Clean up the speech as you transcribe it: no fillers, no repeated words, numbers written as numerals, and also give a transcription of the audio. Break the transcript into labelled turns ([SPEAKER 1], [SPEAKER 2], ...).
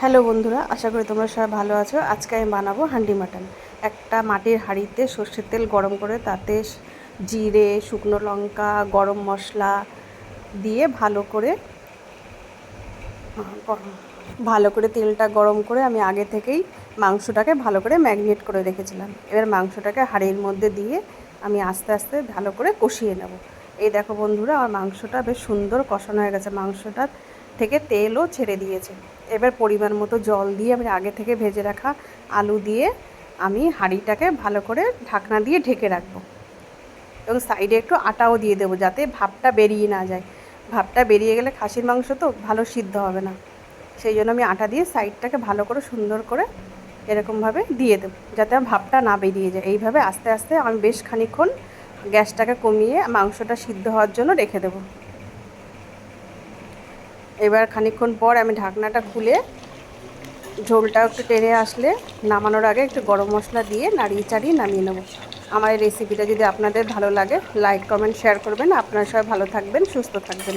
[SPEAKER 1] Hello বন্ধুরা, আশা করি তোমরা সবাই ভালো আছো। আজকে আমি বানাবো হান্ডি মাটন। একটা মাটির হাঁড়িতে সর্ষের তেল গরম করে তাতে জিরে, শুকনো লঙ্কা, গরম মশলা দিয়ে ভালো করে তেলটা গরম করে আমি আগে থেকেই মাংসটাকে ভালো করে ম্যারিনেট করে রেখেছিলাম। এবার মাংসটাকে হাঁড়ির মধ্যে দিয়ে আমি আস্তে আস্তে ভালো করে কষিয়ে নেব। এই দেখো বন্ধুরা, আমার মাংসটা বেশ সুন্দর কষানো হয়ে গেছে, মাংসটা থেকে তেলও ছেড়ে দিয়েছে। এবার পরিমাণ মতো জল দিয়ে আমি আগে থেকে ভেজে রাখা আলু দিয়ে আমি হাঁড়িটাকে ভালো করে ঢাকনা দিয়ে ঢেকে রাখবো এবং সাইডে একটু আটাও দিয়ে দেবো যাতে ভাপটা বেরিয়ে না যায়। ভাপটা বেরিয়ে গেলে খাসির মাংস তো ভালো সিদ্ধ হবে না, সেই জন্য আমি আটা দিয়ে সাইডটাকে ভালো করে সুন্দর করে এরকমভাবে দিয়ে দেবো যাতে ভাপটা না বেরিয়ে যায়। এইভাবে আস্তে আস্তে আমি বেশ খানিকক্ষণ গ্যাসটাকে কমিয়ে মাংসটা সিদ্ধ হওয়ার জন্য রেখে দেবো। এবার খানিকক্ষণ পর আমি ঢাকনাটা খুলে ঝোলটা একটু টেনে আসলে নামানোর আগে একটু গরম মশলা দিয়ে নাড়িয়ে চাড়িয়ে নামিয়ে নেব। আমার এই রেসিপিটা যদি আপনাদের ভালো লাগে লাইক কমেন্ট শেয়ার করবেন। আপনারা সবাই ভালো থাকবেন, সুস্থ থাকবেন।